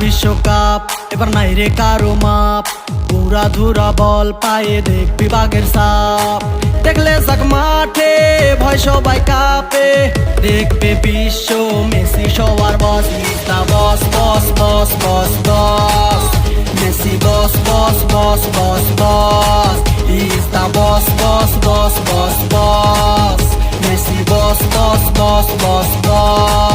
বিশ্বকাপ এবার নাই রে কারো মাপ, পুরা ধুরা বল পায়ে দেখবি বাগের সাপ। দেখলে যাক মাঠে ভয় সবাই কাঁপে, দেখবে বিশ্ব মেসি সবার boss. Is the boss boss boss boss boss, Messi boss boss boss boss boss. Is the boss boss boss boss boss, Messi boss boss boss boss boss.